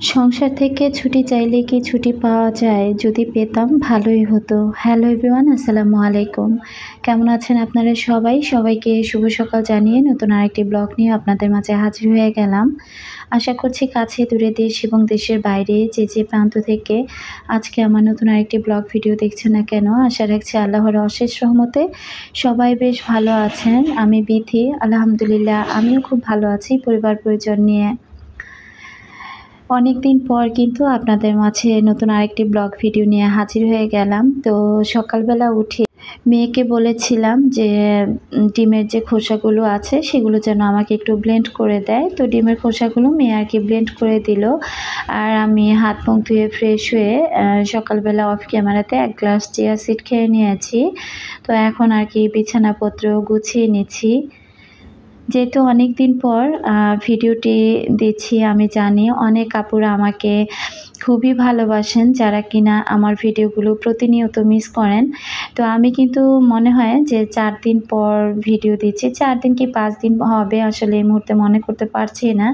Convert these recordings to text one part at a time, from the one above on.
সংসার থেকে ছুটি চাইলে কি ছুটি পাওয়া যায়? যদি পেতাম ভালোই হতো। হ্যালো এভরিওয়ান, আসসালামু আলাইকুম। কেমন আছেন আপনারা সবাই? সবাইকে শুভ সকাল জানিয়ে নতুন আরেকটি ব্লগ নিয়ে আপনাদের মাঝে হাজির হয়ে গেলাম। আশা করছি কাছে দূরে দেশ এবং দেশের বাইরে যে প্রান্ত থেকে আজকে আমার নতুন আরেকটি ব্লগ ভিডিও দেখছেন না কেন, আশা রাখছি আল্লাহর অশেষ রহমতে সবাই বেশ ভালো আছেন। আমি বিথি, আলহামদুলিল্লাহ আমিও খুব ভালো আছি পরিবার পরিজন নিয়ে। অনেকদিন পর কিন্তু আপনাদের মাঝে নতুন আরেকটি ব্লগ ভিডিও নিয়ে হাজির হয়ে গেলাম। তো সকালবেলা উঠে মেয়েকে বলেছিলাম যে ডিমের যে খোসাগুলো আছে সেগুলো যেন আমাকে একটু ব্লেন্ড করে দেয়। তো ডিমের খোসাগুলো মেয়ে আর কি ব্লেন্ড করে দিল। আর আমি হাত মুখ ধুয়ে ফ্রেশ হয়ে সকালবেলা অফ ক্যামেরাতে এক গ্লাস চিয়া সিড খেয়ে নিয়েছি। তো এখন আর কি বিছানাপত্র গুছিয়ে নিচ্ছি। যেহেতু অনেক দিন পর ভিডিওটি দিচ্ছি, আমি জানি অনেক আপুরা আমাকে খুবই ভালোবাসেন, যারা কিনা আমার ভিডিওগুলো প্রতিনিয়ত মিস করেন। তো আমি কিন্তু মনে হয় যে 4 দিন পর ভিডিও দিচ্ছি। 4 দিন কি 5 দিন হবে আসলে এই মুহূর্তে মনে করতে পারছি না।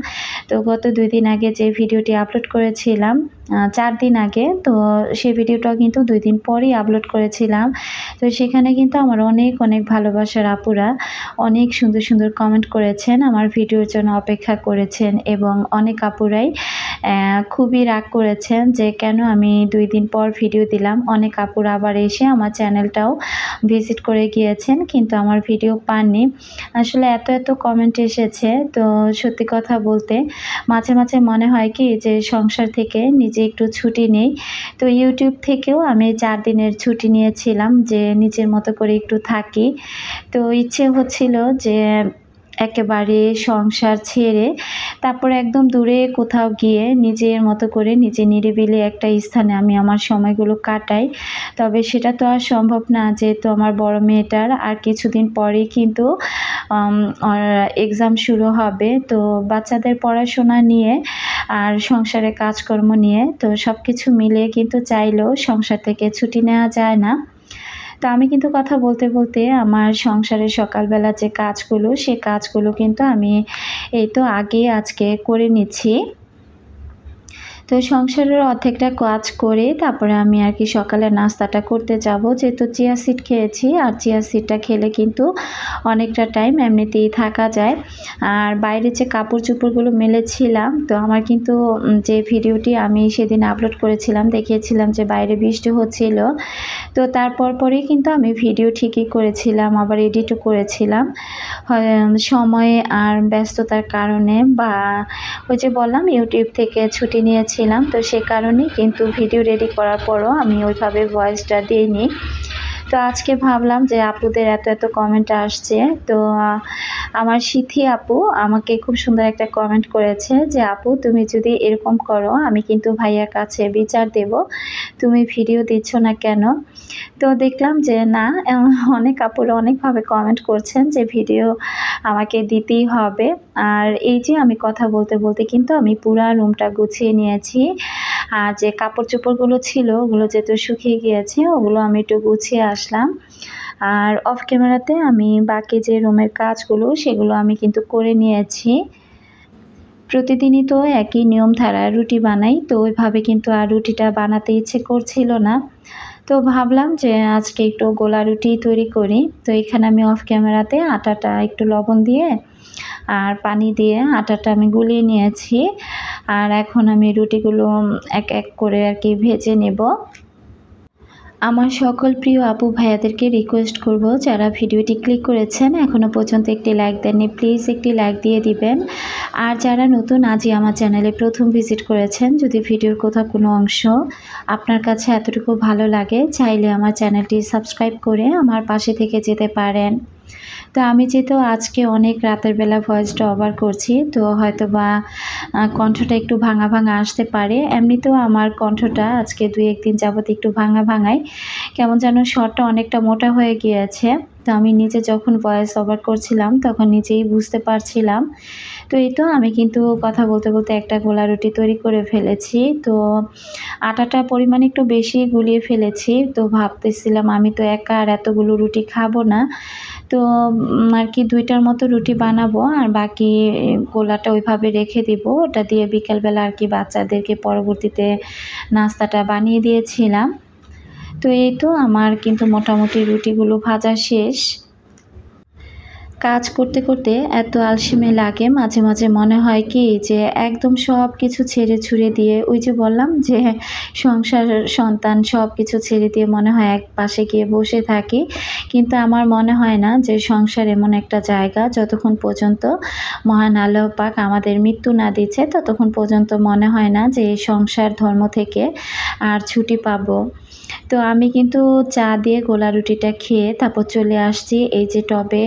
তো গত 2 দিন আগে যে ভিডিওটি আপলোড করেছিলাম 4 দিন আগে, তো সেই ভিডিওটাও কিন্তু 2 দিন পরেই আপলোড করেছিলাম। তো সেখানে কিন্তু আমার অনেক ভালোবাসার আপুরা অনেক সুন্দর কমেন্ট করেছেন, আমার ভিডিওর জন্য অপেক্ষা করেছেন এবং অনেক আপুরাই খুবই রাগ করেছেন যে কেন আমি 2 দিন পর ভিডিও দিলাম। অনেক আপুরা আবার এসে আমার চ্যানেলটাও ভিজিট করে গিয়েছেন কিন্তু আমার ভিডিও পাননি। আসলে এত কমেন্ট এসেছে, তো সত্যি কথা বলতে মাঝে মনে হয় কি যে সংসার থেকে নিজে একটু ছুটি নেই। তো ইউটিউব থেকেও আমি 4 দিনের ছুটি নিয়েছিলাম যে নিজের মতো করে একটু থাকি। তো ইচ্ছে হচ্ছিল যে একেবারে সংসার ছেড়ে তারপরে একদম দূরে কোথাও গিয়ে নিজের মতো করে নিজে নিরিবিলি একটা স্থানে আমি আমার সময়গুলো কাটাই। তবে সেটা তো আর সম্ভব না, যেহেতু আমার বড় মেয়েটার আর কিছুদিন পরেই কিন্তু এক্সাম শুরু হবে। তো বাচ্চাদের পড়াশোনা নিয়ে আর সংসারে কাজকর্ম নিয়ে তো সব কিছু মিলিয়ে কিন্তু চাইলেও সংসার থেকে ছুটি নেওয়া যায় না। তো আমি কিন্তু কথা বলতে আমার সংসারের সকালবেলা যে কাজগুলো, সে কাজগুলো কিন্তু আমি এই তো আজকে করে নিচ্ছি। তো সংসারের অর্ধেকটা কাজ করে তারপরে আমি আর কি সকালের নাস্তাটা করতে যাব। যেহেতু চিয়া সিড খেয়েছি আর চিয়া সিডটা খেলে কিন্তু অনেকটা টাইম এমনিতেই থাকা যায়। আর বাইরে যে কাপড়-চোপড়গুলো মেলেছিলাম, তো আমার কিন্তু যে ভিডিওটি আমি সেদিন আপলোড করেছিলাম দেখিয়েছিলাম যে বাইরে বৃষ্টি হচ্ছিল। তো পরেই কিন্তু আমি ভিডিও ঠিকই করেছিলাম, আবার এডিটও করেছিলাম। সময় আর ব্যস্ততার কারণে বা ওই যে বললাম ইউটিউব থেকে ছুটি নিয়েছিলাম, তো সে কারণেই কিন্তু ভিডিও রেডি করার পরও আমি ওইভাবে ভয়েসটা দিইনি। তো আজকে ভাবলাম যে আপুদের এত কমেন্ট আসছে, তো আমার সিথি আপু আমাকে খুব সুন্দর একটা কমেন্ট করেছে যে আপু তুমি যদি এরকম করো আমি কিন্তু ভাইয়ার কাছে বিচার দেব, তুমি ভিডিও দিচ্ছ না কেন? তো দেখলাম যে না, অনেক আপুরা অনেকভাবে কমেন্ট করছেন যে ভিডিও আমাকে দিতেই হবে। আর এই যে আমি কথা বলতে কিন্তু আমি পুরা রুমটা গুছিয়ে নিয়েছি। আর যে কাপড়-চোপড়গুলো ছিল ওগুলো যেহেতু শুকিয়ে গিয়েছে ওগুলো আমি একটু গুছিয়ে আসলাম। আর অফ ক্যামেরাতে আমি বাকি যে রুমের কাজগুলো সেগুলো আমি কিন্তু করে নিয়েছি। প্রতিদিনই তো একই নিয়ম ধারায় রুটি বানাই, তো ওইভাবে কিন্তু আর রুটিটা বানাতে ইচ্ছে করছিল না। তো ভাবলাম যে আজকে একটু গোলা রুটি তৈরি করি। তো এখানে আমি অফ ক্যামেরাতে আটাটা একটু লবণ দিয়ে আর পানি দিয়ে আটাটা আমি গুলিয়ে নিয়েছি। আর এখন আমি রুটিগুলো এক করে আর কি ভেজে নেব। আমার সকল প্রিয় আপু ভাইয়াদেরকে রিকোয়েস্ট করব, যারা ভিডিওটি ক্লিক করেছেন এখনও পর্যন্ত একটি লাইক দেননি, প্লিজ একটি লাইক দিয়ে দিবেন। আর যারা নতুন আজই আমার চ্যানেলে প্রথম ভিজিট করেছেন, যদি ভিডিওর কোথাও কোনো অংশ আপনার কাছে এতটুকু ভালো লাগে, চাইলে আমার চ্যানেলটি সাবস্ক্রাইব করে আমার পাশে থেকে যেতে পারেন। তো আমি যেহেতু আজকে অনেক রাতের বেলা ভয়েসটা ওভার করছি, তো হয়তোবা কণ্ঠটা একটু ভাঙা আসতে পারে। এমনিতেও আমার কণ্ঠটা আজকে 2-1 দিন যাবত একটু ভাঙাই, কেমন যেন স্বরটা অনেকটা মোটা হয়ে গিয়েছে। তো আমি নিজে যখন ভয়েস ওভার করছিলাম তখন নিজেই বুঝতে পারছিলাম। তো এই তো আমি কিন্তু কথা বলতে একটা গোলা রুটি তৈরি করে ফেলেছি। তো আটাটার পরিমাণ একটু বেশি গুলিয়ে ফেলেছি। তো ভাবতেছিলাম আমি তো একা আর এতগুলো রুটি খাবো না। তো আর কি 2টার মতো রুটি বানাবো আর বাকি গোলাটা ওইভাবে রেখে দিব। ওটা দিয়ে বিকেলবেলা আর কি বাচ্চাদেরকে পরবর্তীতে নাস্তাটা বানিয়ে দিয়েছিলাম। তো এই তো আমার কিন্তু মোটামুটি রুটিগুলো ভাজা শেষ। কাজ করতে করতে এত আলসেমি লাগে, মাঝে মাঝে মনে হয় কি যে একদম সব কিছু ছেড়ে ছুড়ে দিয়ে, ওই যে বললাম যে সংসার সন্তান সব কিছু ছেড়ে দিয়ে মনে হয় এক পাশে গিয়ে বসে থাকি। কিন্তু আমার মনে হয় না যে সংসার এমন একটা জায়গা, যতক্ষণ পর্যন্ত মহান আল্লাহ পাক আমাদের মৃত্যু না দিচ্ছে ততক্ষণ পর্যন্ত মনে হয় না যে এই সংসার ধর্ম থেকে আর ছুটি পাবো। তো আমি কিন্তু চা দিয়ে গোলা রুটিটা খেয়ে তারপর চলে আসছি এই যে টবে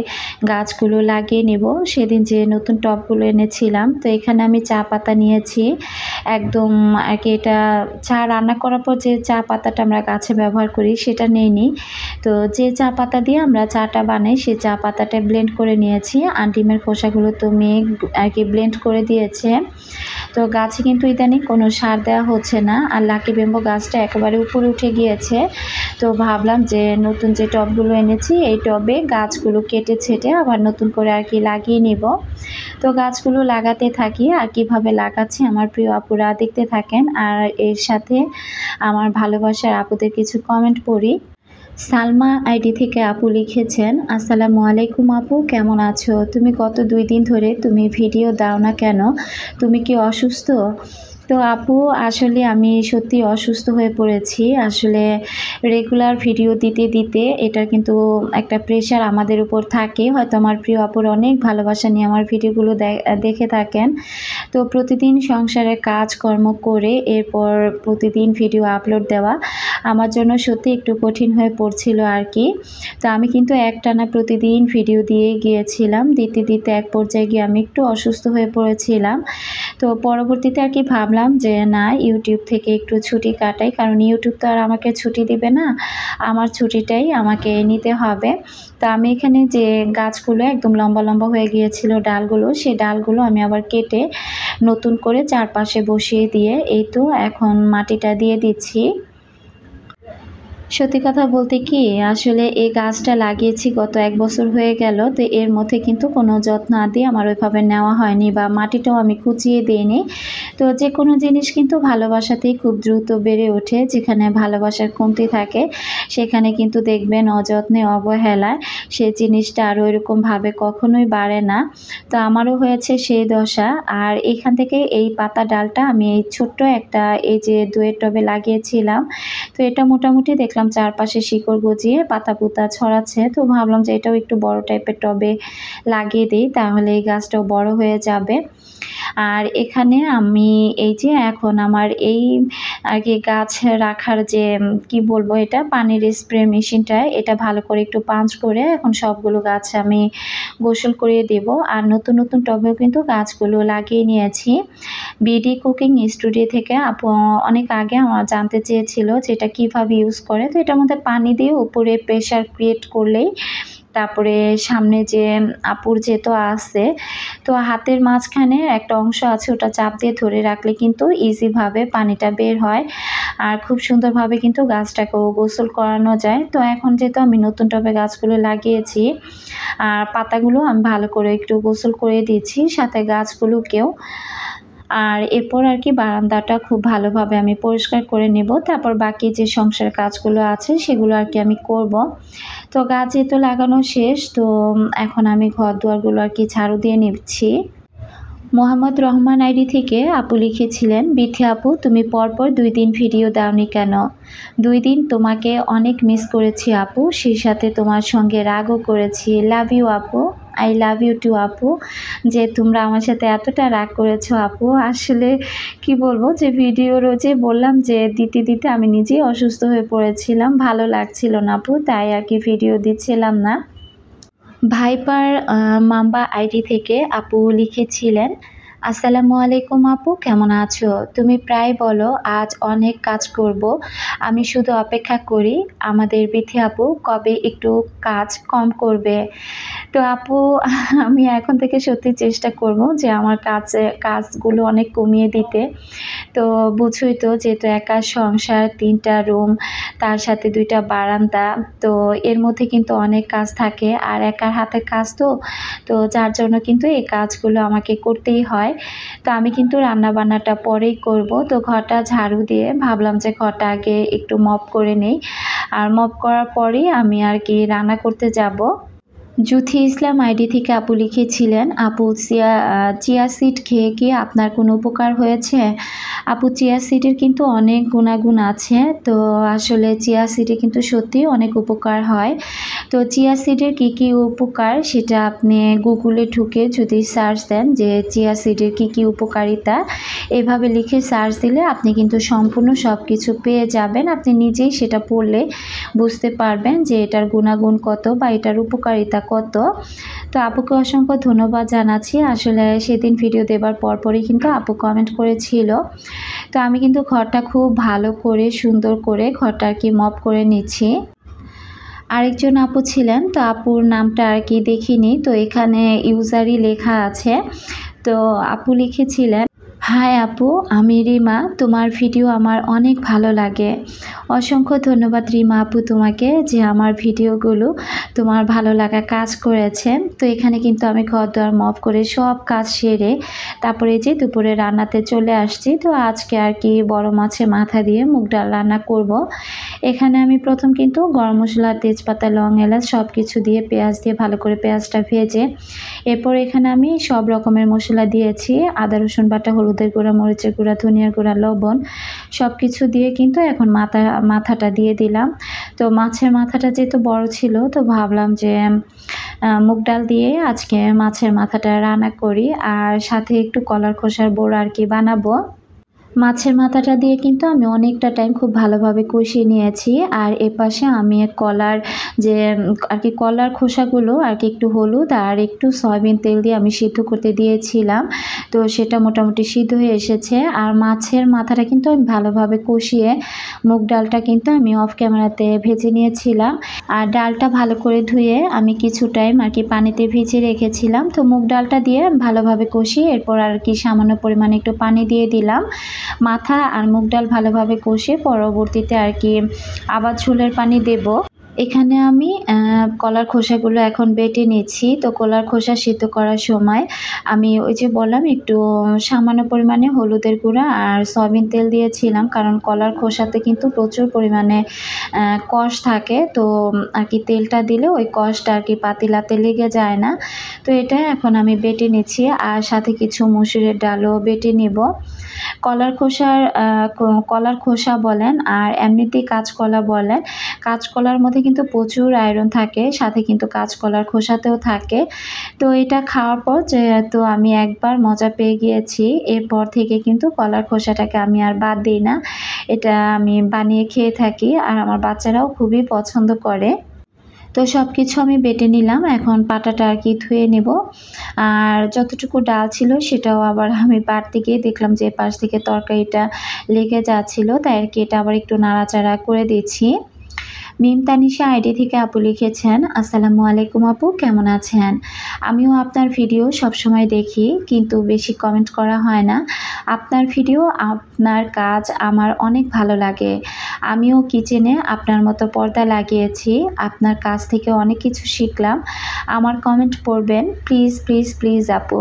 গাছগুলো লাগিয়ে নেব। সেদিন যে নতুন টবগুলো এনেছিলাম, তো এখানে আমি চা পাতা নিয়েছি একদম আর কি, এটা চা রান্না করার পর যে চা পাতাটা আমরা গাছে ব্যবহার করি সেটা নেইনি। তো যে চা পাতা দিয়ে আমরা চাটা বানাই সেই চা পাতাটা ব্লেন্ড করে নিয়েছি, আর ডিমের খোসাগুলো তো মেয়ে আর কি ব্লেন্ড করে দিয়েছে। তো গাছে কিন্তু ইদানিং কোনো সার দেওয়া হচ্ছে না, আর লাকি বেম্বো গাছটা একেবারে উপরে উঠে গিয়েছে। তো ভাবলাম যে নতুন যে টবগুলো এনেছি এই টবে গাছগুলো কেটে ছেটে আবার নতুন করে আর কি লাগিয়ে নিব। তো গাছগুলো লাগাতে থাকি, আর কিভাবে লাগাচ্ছি আমার প্রিয় আপুরা দেখতে থাকেন, আর এর সাথে আমার ভালোবাসার আপুদের কিছু কমেন্ট পড়ি। সালমা আইডি থেকে আপু লিখেছেন, আসসালামু আলাইকুম আপু, কেমন আছো? তুমি গত 2 দিন ধরে তুমি ভিডিও দাও না কেন? তুমি কি অসুস্থ? তো আপু আসলে আমি সত্যি অসুস্থ হয়ে পড়েছি। আসলে রেগুলার ভিডিও দিতে দিতে এটার কিন্তু একটা প্রেশার আমাদের উপর থাকে। হয়তো আমার প্রিয় আপুর অনেক ভালোবাসা নিয়ে আমার ভিডিওগুলো দেখে থাকেন। তো প্রতিদিন সংসারের কাজকর্ম করে এরপর প্রতিদিন ভিডিও আপলোড দেওয়া আমার জন্য সত্যি একটু কঠিন হয়ে পড়ছিল আর কি। তো আমি কিন্তু একটানা প্রতিদিন ভিডিও দিয়ে গিয়েছিলাম, দিতে দিতে এক পর্যায়ে গিয়ে আমি একটু অসুস্থ হয়ে পড়েছিলাম। তো পরবর্তীতে আর কি ভাবলাম যে না, ইউটিউব থেকে একটু ছুটি কাটাই, কারণ ইউটিউব তো আর আমাকে ছুটি দিবে না, আমার ছুটিটাই আমাকে নিতে হবে। তো আমি এখানে যে গাছগুলো একদম লম্বা লম্বা হয়ে গিয়েছিল ডালগুলো, সেই ডালগুলো আমি আবার কেটে নতুন করে চারপাশে বসিয়ে দিয়ে এই তো এখন মাটিটা দিয়ে দিচ্ছি। সত্যি কথা বলতে কি, আসলে এই গাছটা লাগিয়েছি গত 1 বছর হয়ে গেল। তো এর মধ্যে কিন্তু কোনো যত্ন আদি আমার ওইভাবে নেওয়া হয়নি, বা মাটিটাও আমি কুচিয়ে দিইনি। তো যে কোনো জিনিস কিন্তু ভালোবাসাতেই খুব দ্রুত বেড়ে ওঠে। যেখানে ভালোবাসার কমতি থাকে সেখানে কিন্তু দেখবেন অযত্নে অবহেলায় সেই জিনিসটা আর ওইরকমভাবে কখনোই বাড়ে না। তো আমারও হয়েছে সেই দশা। আর এখান থেকে এই পাতা ডালটা আমি এই ছোট্ট একটা এই যে 2-এর টবে লাগিয়েছিলাম। তো এটা মোটামুটি দেখলাম চারপাশে শিকড় গজিয়ে পাতা পুতা ছড়াচ্ছে। তো ভাবলাম যে এটাও একটু বড় টাইপের টবে লাগিয়ে দিই, তাহলে এই গাছটাও বড় হয়ে যাবে। আর এখানে আমি এই যে এখন আমার এই আর কি গাছ রাখার যে কি বলবো, এটা পানির স্প্রে মেশিনটা, এটা ভালো করে একটু পাঞ্চ করে এখন সবগুলো গাছ আমি গোসল করিয়ে দেব। আর নতুন নতুন টবেও কিন্তু গাছগুলো লাগিয়ে নিয়েছি। বিডি কুকিং স্টুডিও থেকে আপু অনেক আগে আমার জানতে চেয়েছিল যে এটা কীভাবে ইউজ করে। তো এটার মধ্যে পানি দিয়ে উপরে প্রেশার ক্রিয়েট করলেই তারপরে সামনে যে আপুর যেহেতু আছে, তো হাতের মাঝখানে একটা অংশ আছে, ওটা চাপ দিয়ে ধরে রাখলে কিন্তু ইজিভাবে পানিটা বের হয়, আর খুব সুন্দরভাবে কিন্তু গাছটাকেও গোসল করানো যায়। তো এখন যেহেতু আমি নতুন টবে গাছগুলো লাগিয়েছি, আর পাতাগুলো আমি ভালো করে একটু গোসল করে দিচ্ছি, সাথে গাছগুলোকেও। আর এরপর আর কি বারান্দাটা খুব ভালোভাবে আমি পরিষ্কার করে নেব, তারপর বাকি যে সংসারের কাজগুলো আছে সেগুলো আর কি আমি করব। তো গাছ যেহেতু লাগানো শেষ, তো এখন আমি ঘর দুয়ারগুলো আর কি ঝাড়ু দিয়ে নিচ্ছি। মোহাম্মদ রহমান আইডি থেকে আপু লিখেছিলেন, বিথি আপু তুমি পরপর 2 দিন ভিডিও দাওনি কেন? 2 দিন তোমাকে অনেক মিস করেছি আপু, সেই সাথে তোমার সঙ্গে রাগও করেছি। লাভ ইউ আপু, আই লাভ ইউ টু আপু, যে তোমরা আমার সাথে এতটা রাগ করেছো আপু। আসলে কি বলবো, যে ভিডিও রোজে বললাম যে দিতে দিতে আমি নিজেই অসুস্থ হয়ে পড়েছিলাম, ভালো লাগছিল না আপু, তাই আর কি ভিডিও দিচ্ছিলাম না। ভাইপার মাম্বা আইডি থেকে আপু লিখেছিলেন, আসসালামু আলাইকুম আপু, কেমন আছো? তুমি প্রায় বলো আজ অনেক কাজ করব। আমি শুধু অপেক্ষা করি আমাদের বিথি আপু কবে একটু কাজ কম করবে। তো আপু আমি এখন থেকে সত্যি চেষ্টা করব যে আমার কাজগুলো অনেক কমিয়ে দিতে। তো বুঝোই তো যেহেতু একা সংসার, ৩ টা রুম, তার সাথে ২ টা বারান্দা। তো এর মধ্যে কিন্তু অনেক কাজ থাকে আর একার হাতের কাজ তো। তো যার জন্য কিন্তু এই কাজগুলো আমাকে করতেই হয়। তো আমি কিন্তু রান্না-বান্নাটা পরেই করব। তো ঘরটা ঝাড়ু দিয়ে ভাবলাম যে ঘরটা আগে একটু মপ করে নেই। আর মপ করার পরেই আমি আরকি রান্না করতে যাব। জুথি ইসলাম আইডি থেকে আপু লিখেছিলেন, আপু চিয়া সিড খেয়ে কি আপনার কোনো উপকার হয়েছে? আপু চিয়া সিডের কিন্তু অনেক গুণাগুণ আছে। তো আসলে চিয়া সিডে কিন্তু সত্যিই অনেক উপকার হয়। তো চিয়া সিডের কী উপকার সেটা আপনি গুগলে ঢুকে যদি সার্চ দেন যে চিয়া সিডের কী উপকারিতা, এভাবে লিখে সার্চ দিলে আপনি কিন্তু সম্পূর্ণ সব কিছু পেয়ে যাবেন। আপনি নিজেই সেটা পড়লে বুঝতে পারবেন যে এটার গুণাগুণ কত বা এটার উপকারিতা কত। তো আপুকে অসংখ্য ধন্যবাদ জানাচ্ছি। আসলে সেদিন ভিডিও দেবার পরপরই কিন্তু আপু কমেন্ট করেছিল। তো আমি কিন্তু ঘরটা খুব ভালো করে সুন্দর করে ঘরটা আরকি মপ করে নিচ্ছি। আরেকজন আপু ছিলেন, তো আপুর নামটা আরকি দেখিনি। তো এখানে ইউজারই লেখা আছে। তো আপু লিখেছিলেন, হাই আপু, আমি রিমা। তোমার ভিডিও আমার অনেক ভালো লাগে। অসংখ্য ধন্যবাদ রিমা আপু তোমাকে যে আমার ভিডিওগুলো তোমার ভালো লাগা কাজ করেছে। তো এখানে কিন্তু আমি ঘর-দুয়ার মপ করে সব কাজ সেরে তারপরে এই যে দুপুরে রান্নাতে চলে আসছি। তো আজকে আরকি বড় মাছের মাথা দিয়ে মুগ ডাল রান্না করব। এখানে আমি প্রথম কিন্তু গরম মসলা, তেজপাতা, লং, এলাচ সব কিছু দিয়ে পেঁয়াজ দিয়ে ভালো করে পেঁয়াজটা ভেজে এরপর এখানে আমি সব রকমের মসলা দিয়েছি। আদা, রসুন বাটা, হলুদের গুঁড়া, মরিচের গুঁড়া, ধনিয়ার গুঁড়া, লবণ সব কিছু দিয়ে কিন্তু এখন মাথাটা দিয়ে দিলাম। তো মাছের মাথাটা যেহেতু বড় ছিল তো ভাবলাম যে মুগ ডাল দিয়ে আজকে মাছের মাথাটা রান্না করি আর সাথে একটু কলার খোসার বড়া আরকি বানাবো। মাছের মাথাটা দিয়ে কিন্তু আমি অনেকটা টাইম খুব ভালোভাবে কষিয়ে নিয়েছি। আর এপাশে আমি কলার যে আরকি কলার খোসাগুলো আরকি একটু হলুদ আর একটু সয়াবিন তেল দিয়ে আমি সিদ্ধ করতে দিয়েছিলাম। তো সেটা মোটামুটি সিদ্ধ হয়ে এসেছে। আর মাছের মাথাটা কিন্তু আমি ভালোভাবে কষিয়ে মুগ ডালটা কিন্তু আমি অফ ক্যামেরাতে ভেজে নিয়েছিলাম। আর ডালটা ভালো করে ধুয়ে আমি কিছু টাইম আরকি পানিতে ভিজিয়ে রেখেছিলাম। তো মুগ ডালটা দিয়ে ভালোভাবে কষিয়ে এরপর আরকি সামান্য পরিমাণে একটু পানি দিয়ে দিলাম। মাথা আর মুগ ডাল ভালোভাবে কষে পরবর্তীতে আরকি আবার ঝোলের পানি দেব। এখানে আমি কলার খোসাগুলো এখন বেটে নিচ্ছি। তো কলার খোসা সিদ্ধ করার সময় আমি ওই যে বললাম একটু সামান্য পরিমাণে হলুদের গুঁড়া আর সয়াবিন তেল দিয়েছিলাম। কারণ কলার খোসাতে কিন্তু প্রচুর পরিমাণে কষ থাকে। তো আরকি তেলটা দিলে ওই কষটা আরকি পাতিলাতে লেগে যায় না। তো এটা এখন আমি বেটে নিচ্ছি আর সাথে কিছু মসুরের ডালও বেটে নিব। কলার খোসা বলেন আর এমনিতেই কাঁচকলা বলেন, কাঁচকলার মধ্যে কিন্তু প্রচুর আয়রন থাকে, সাথে কিন্তু কাঁচকলার খোসাতেও থাকে। তো এটা খাওয়ার পর যেহেতু আমি একবার মজা পেয়ে গিয়েছি, এরপর থেকে কিন্তু কলার খোসাটাকে আমি আর বাদ দিই না। এটা আমি বানিয়ে খেয়ে থাকি আর আমার বাচ্চারাও খুবই পছন্দ করে। তো সবকিছু আমি বেটে নিলাম। এখন পাটাটা আরকি ধুয়ে নেব। আর যতটুকু ডাল ছিল সেটাও আবার আমি বাটতে গিয়ে দেখলাম যে এপাশ থেকে তরকারিটা লেগে যাচ্ছিল। তাই আরকি এটা আবার একটু নাড়াচাড়া করে দিচ্ছি। মিম তানিশা আইডি থেকে আপু লিখেছেন, আসসালামু আলাইকুম আপু, কেমন আছেন? আমিও আপনার ভিডিও সবসময় দেখি কিন্তু বেশি কমেন্ট করা হয় না। আপনার ভিডিও, আপনার কাজ আমার অনেক ভালো লাগে। আমিও কিচেনে আপনার মতো পর্দা লাগিয়েছি। আপনার কাছ থেকে অনেক কিছু শিখলাম। আমার কমেন্ট পড়বেন প্লিজ, প্লিজ, প্লিজ আপু।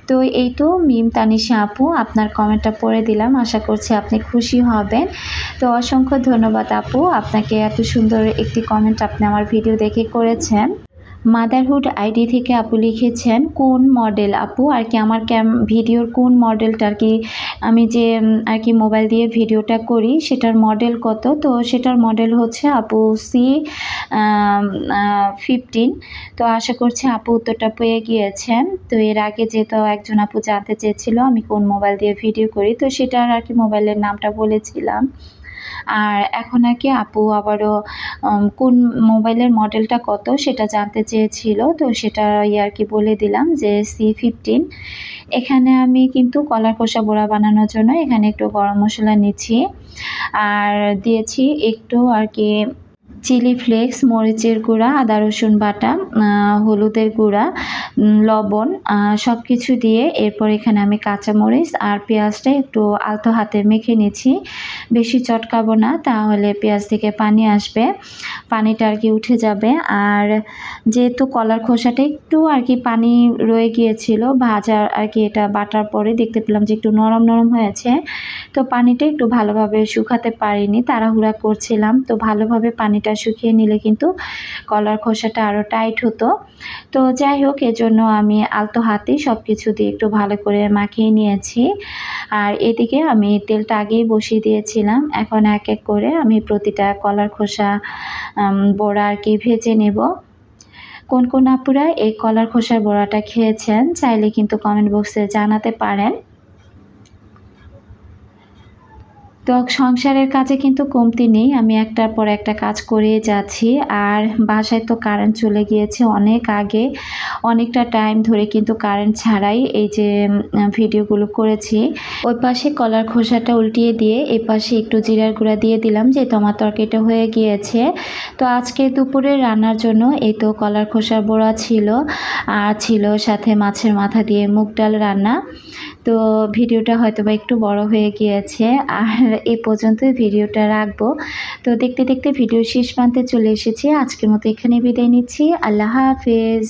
তো এই তো মিম তানিশা আপু, আপনার কমেন্টটা পড়ে দিলাম। আশা করছি আপনি খুশি হবেন। তো অসংখ্য ধন্যবাদ আপু, আপনাকে এত সুন্দর একটি কমেন্ট আপনি আমার ভিডিও দেখে করেছেন। মাদারহুড আইডি থেকে আপু লিখেছেন, কোন মডেল আপু আর কি আমার ভিডিওর কোন মডেলটা আর কি আমি যে আর কি মোবাইল দিয়ে ভিডিওটা করি সেটার মডেল কত? তো সেটার মডেল হচ্ছে আপু C15। তো আশা করছি আপু উত্তরটা পেয়ে গিয়েছেন। তো এর আগে যেহেতু একজন আপু জানতে চেয়েছিল আমি কোন মোবাইল দিয়ে ভিডিও করি, তো সেটার আর কি মোবাইলের নামটা বলেছিলাম। আর এখন আর কি আপু আবারও কোন মোবাইলের মডেলটা কত সেটা জানতে চেয়েছিল, তো সেটা আর কি বলে দিলাম যে C15। এখানে আমি কিন্তু কলার খোসা বড়া বানানোর জন্য এখানে একটু গরম মশলা নিচ্ছি, আর দিয়েছি একটু আর কি চিলি ফ্লেক্স, মরিচের গুঁড়া, আদা রসুন বাটা, হলুদের গুঁড়া, লবণ, সব কিছু দিয়ে এরপর এখানে আমি কাঁচামরিচ আর পেঁয়াজটা একটু আলতো হাতে মেখে নিচ্ছি। বেশি চটকাবো না, তাহলে পেঁয়াজ থেকে পানি আসবে, পানিটা আর কি উঠে যাবে। আর যেহেতু কলার খোসাটা একটু আর কি পানি রয়ে গিয়েছিল ভাজা আর কি, এটা বাটার পরে দেখতে পেলাম যে একটু নরম নরম হয়েছে, তো পানিটা একটু ভালোভাবে শুকাতে পারিনি, তাড়াহুড়া করছিলাম। তো ভালোভাবে পানিটা শুকিয়ে নিলে কিন্তু কলার খোসাটা আরও টাইট হতো। তো যাই হোক, এজন্য আমি আলতো হাতেই সব কিছু দিয়ে একটু ভালো করে মাখিয়ে নিয়েছি। আর এদিকে আমি তেলটা আগেই বসিয়ে দিয়েছিলাম, এখন এক এক করে আমি প্রতিটা কলার খোসা বড়া আর কি ভেজে নেব। কোন কোন আপুরা এই কলার খোসার বড়াটা খেয়েছেন চাইলে কিন্তু কমেন্ট বক্সে জানাতে পারেন। তো সংসারের কাজে কিন্তু কমতি নেই, আমি একটার পর একটা কাজ করেই যাচ্ছি। আর বাসায় তো কারেন্ট চলে গিয়েছে অনেক আগে, অনেকটা টাইম ধরে কিন্তু কারেন্ট ছাড়াই এই যে ভিডিওগুলো করেছি। ওই পাশে কলার খোসাটা উল্টিয়ে দিয়ে এ পাশে একটু জিরার গুঁড়া দিয়ে দিলাম, যে আমার তরকারিটা হয়ে গিয়েছে। তো আজকে দুপুরে রান্নার জন্য এই তো কলার খোসার বড়া ছিল, আর ছিল সাথে মাছের মাথা দিয়ে মুগ ডাল রান্না। তো ভিডিওটা হয়তোবা একটু বড় হয়ে গিয়েছে, আর এই পর্যন্তই ভিডিওটা রাখবো। তো দেখতে দেখতে ভিডিও শেষ প্রান্তে চলে এসেছি। আজকের মতো এখানে বিদায় নিচ্ছি। আল্লাহ হাফেজ।